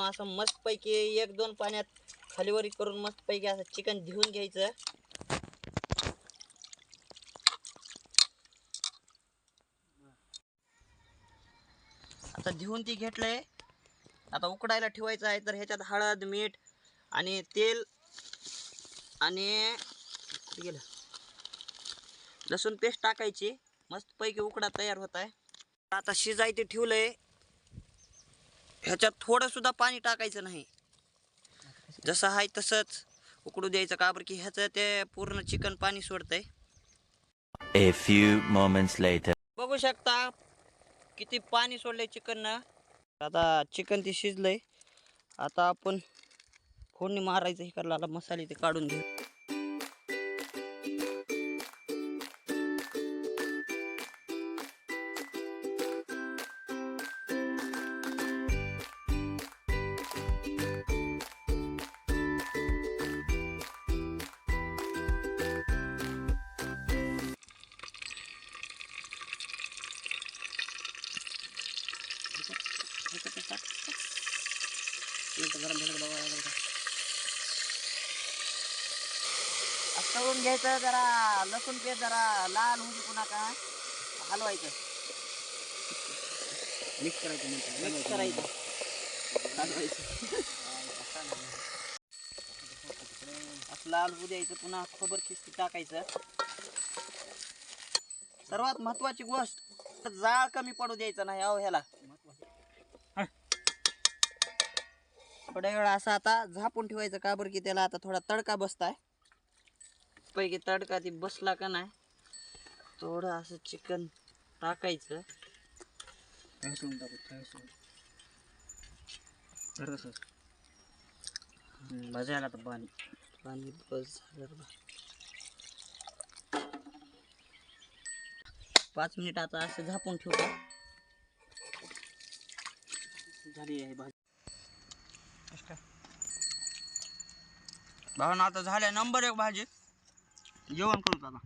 असं मस्तपैकी 1-2 पाण्यात खालीवरी करून मस्तपैकी असं चिकन धुवून घ्यायचं. आता धुवून ती घेतलंय. आता उकडायला ठेवायचं आहे. तर ह्याच्यात हळद, मीठ आणि तेल आणि लसूण पेस्ट टाकायची. मस्तपैकी उकडा तयार होत आहे. आता शिजायचे ठेवलंय. ह्याच्यात थोडं सुद्धा पाणी टाकायचं नाही. जसं आहे तसंच उकडू द्यायचं. का बरं की ह्याचं ते पूर्ण चिकन पाणी सोडतंय. A few moments later. बघू शकता किती पाणी सोडलंय चिकननं. आता चिकन ते शिजलंय. आता आपण फोडणी मारायचं. हे करायला मसाले ते काढून घेऊ. तळून घ्यायचं. जरा लसूण पेस्ट जरा लाल होऊ देऊ नका. हलवायचं. मिक्स करायचं. मिक्स करायचं. असं लाल होऊ द्यायचं. पुन्हा खोबर खिस्ती टाकायचं. सर्वात महत्वाची गोष्ट जाळ कमी पडू द्यायचं नाही. अहो ह्याला थोड्या वेळ असं आता झापून ठेवायचं. का बरं की त्याला आता थोडा तडका बसताय. पैकी तडका ती बसला का नाही. थोडं असं चिकन टाकायचं. भाजायला तर पाणी पाणी बस झालं. 5 मिनिट आता असं झापून ठेवतो. झाली आहे भाजी. भावना आता झाल्या नंबर 1 भाजी. जेवण करू आता.